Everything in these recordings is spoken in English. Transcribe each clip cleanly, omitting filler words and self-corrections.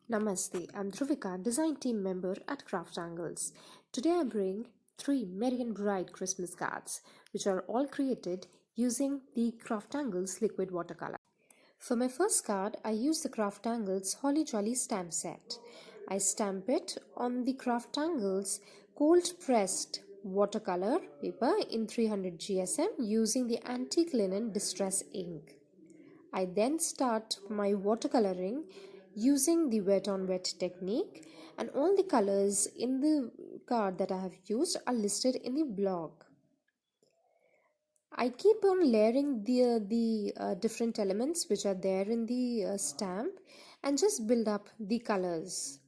Namaste, I'm Dhruvika, design team member at Craft Angles. Today I bring three merry and bright Christmas cards, which are all created using the Craft Angles liquid watercolor. For my first card, I use the Craft Angles Holly Jolly stamp set. I stamp it on the Craft Angles cold pressed watercolor paper in 300 GSM using the antique linen distress ink. I then start my watercoloring using the wet on wet technique, and all the colors in the card that I have used are listed in the blog. I keep on layering the different elements which are there in the stamp and just build up the colors.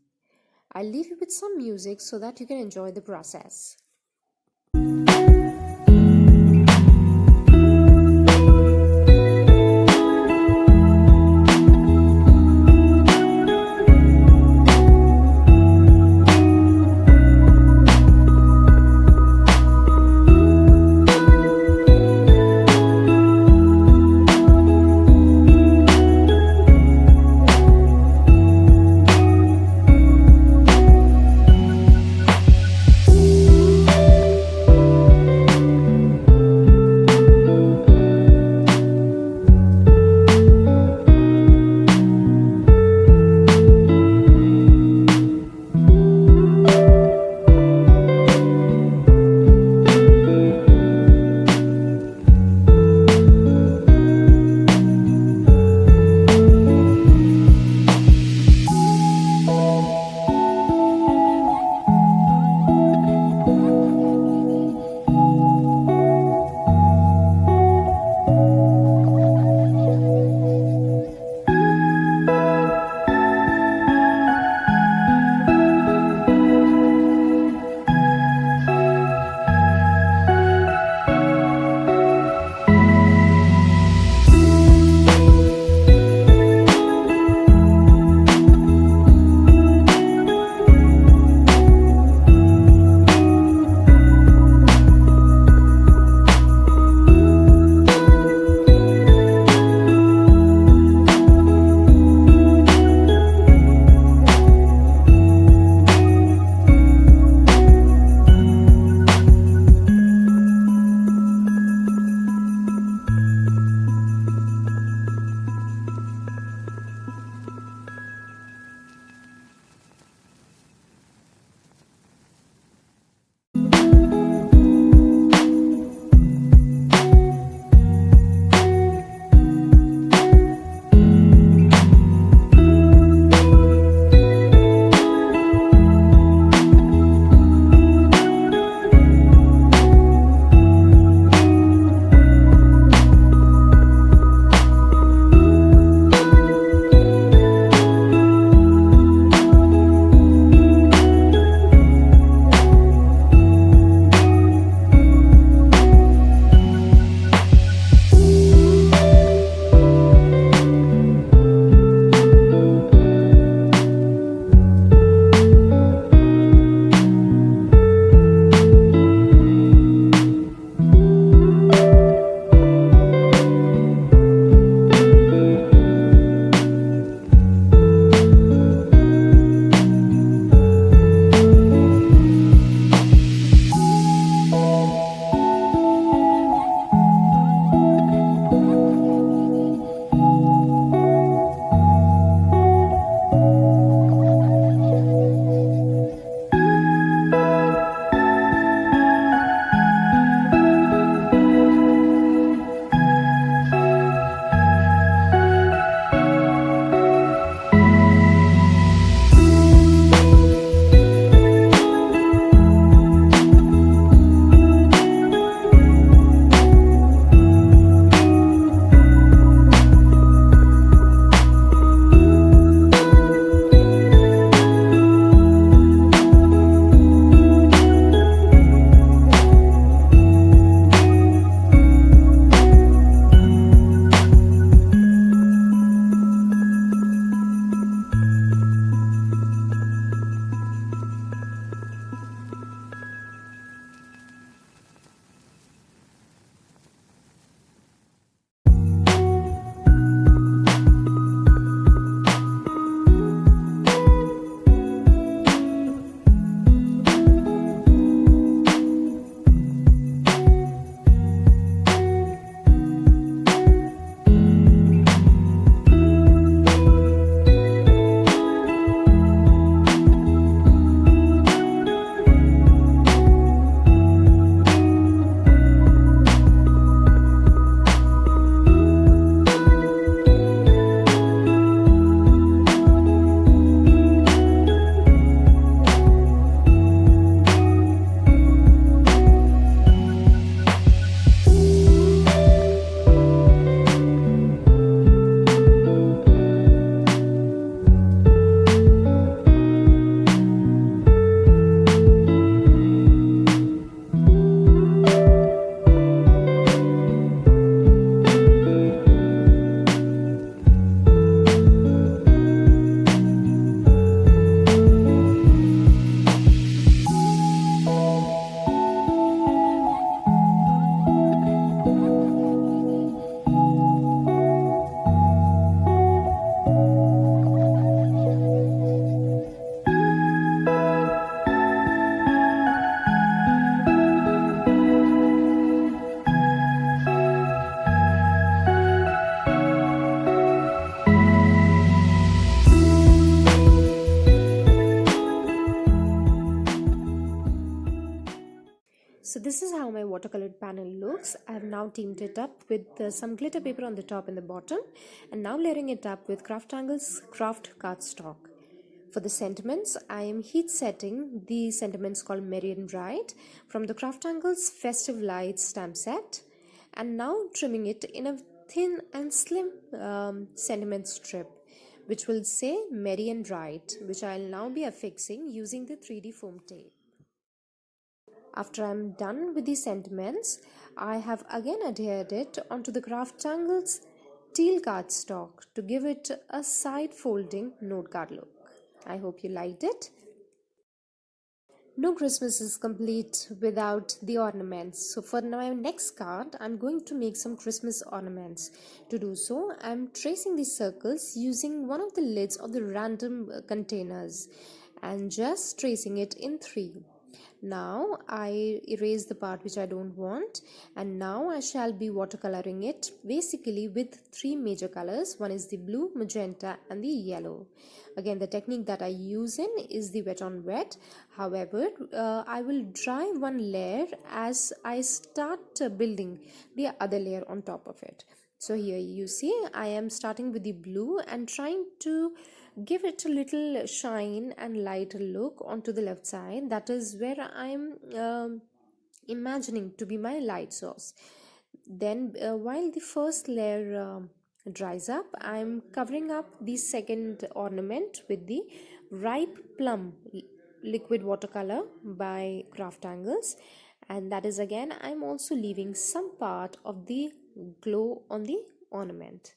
I'll leave you with some music so that you can enjoy the process. So this is how my watercolored panel looks. I have now teamed it up with some glitter paper on the top and the bottom, and now layering it up with Craftangle's craft cardstock. For the sentiments, I am heat setting the sentiments called Merry and Bright from the Craftangle's Festive Lights stamp set, and now trimming it in a thin and slim sentiment strip which will say Merry and Bright, which I'll now be affixing using the 3D foam tape. After I'm done with the sentiments, I have again adhered it onto the Craftangle's teal cardstock to give it a side folding note card look. I hope you liked it. No Christmas is complete without the ornaments. So for my next card, I'm going to make some Christmas ornaments. To do so, I'm tracing the circles using one of the lids of the random containers and just tracing it in 3. Now I erase the part which I don't want, and now I shall be watercoloring it basically with 3 major colors. One is the blue, magenta and the yellow. Again, the technique that I use in is the wet on wet. However, I will dry one layer as I start building the other layer on top of it. So here you see I am starting with the blue and trying to give it a little shine and lighter look onto the left side. That is where I am imagining to be my light source. Then while the first layer dries up, I am covering up the second ornament with the ripe plum liquid watercolor by Craftangles, and that is again I'm also leaving some part of the glow on the ornament.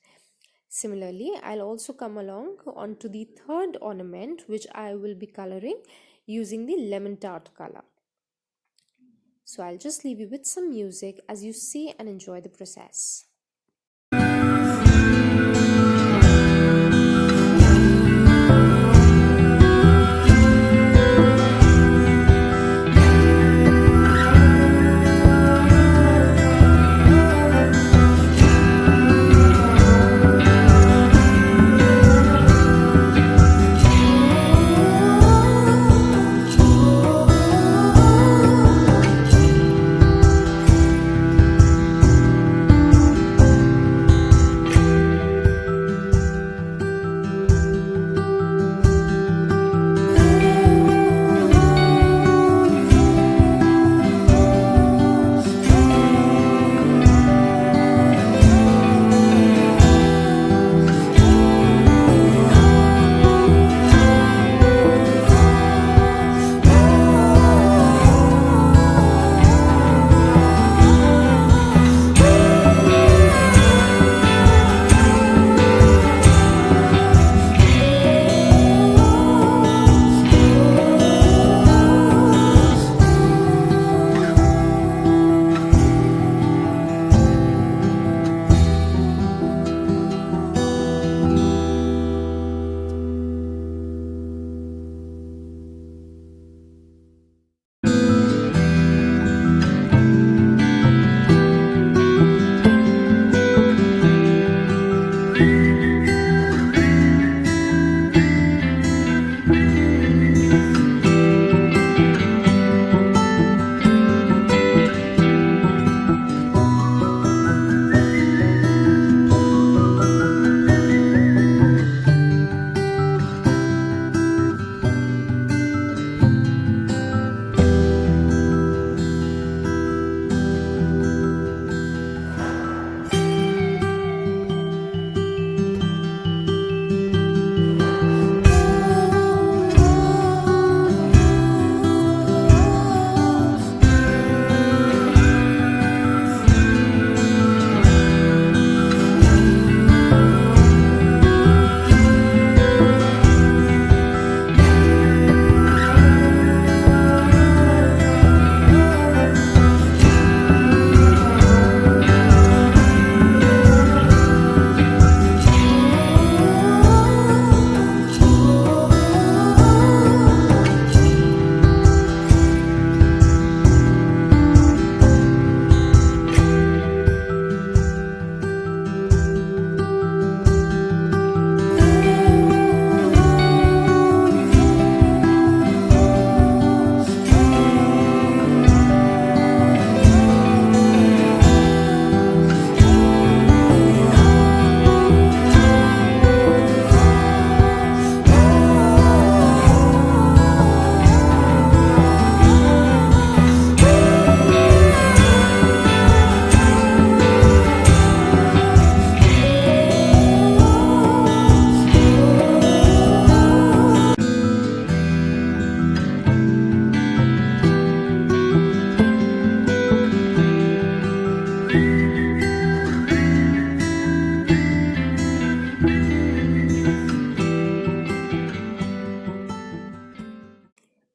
Similarly, I'll also come along onto the third ornament, which I will be coloring using the lemon tart color. So I'll just leave you with some music as you see and enjoy the process.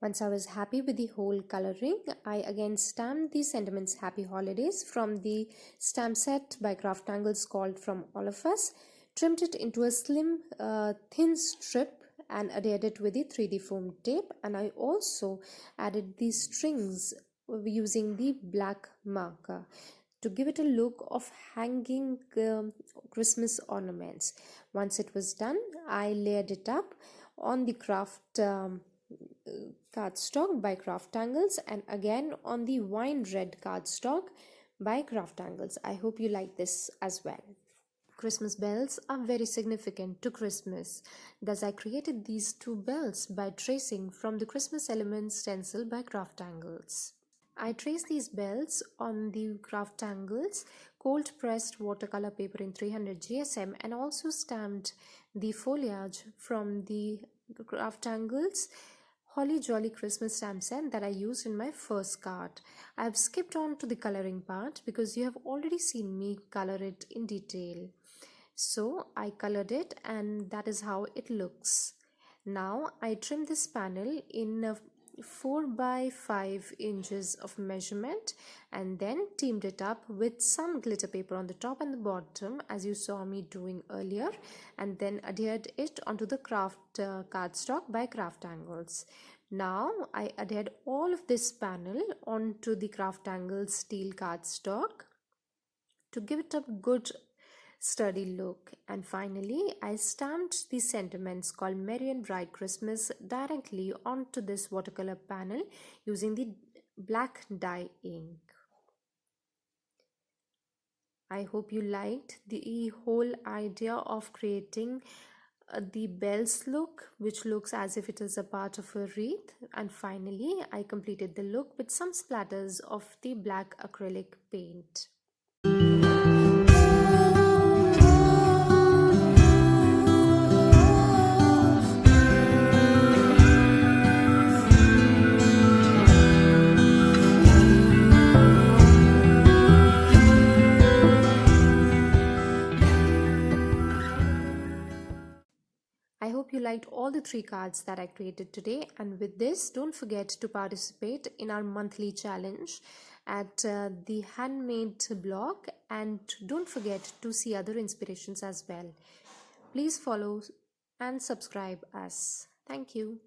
Once I was happy with the whole coloring, I again stamped the sentiments Happy Holidays from the stamp set by Craftangles called From All of Us, trimmed it into a slim, thin strip and adhered it with the 3D foam tape, and I also added the strings using the black marker to give it a look of hanging Christmas ornaments. Once it was done, I layered it up on the cardstock by Craftangles and again on the wine red cardstock by Craftangles. I hope you like this as well. Christmas bells are very significant to Christmas. Thus, I created these two bells by tracing from the Christmas Elements stencil by Craftangles. I traced these bells on the Craftangles cold pressed watercolor paper in 300 GSM and also stamped the foliage from the Craftangles Holly Jolly Christmas stamp set that I used in my first card. I have skipped on to the coloring part because you have already seen me color it in detail. So I colored it and that is how it looks. Now I trimmed this panel in a 4 by 5 inches of measurement and then teamed it up with some glitter paper on the top and the bottom as you saw me doing earlier, and then adhered it onto the cardstock by Craftangles. Now I adhered all of this panel onto the Craftangles steel cardstock to give it a good sturdy look, and finally I stamped the sentiments called Merry and Bright Christmas directly onto this watercolor panel using the black dye ink. I hope you liked the whole idea of creating the bells look, which looks as if it is a part of a wreath, and finally I completed the look with some splatters of the black acrylic paint. I hope you liked all the 3 cards that I created today, and with this don't forget to participate in our monthly challenge at the handmade blog, and don't forget to see other inspirations as well. Please follow and subscribe us. Thank you.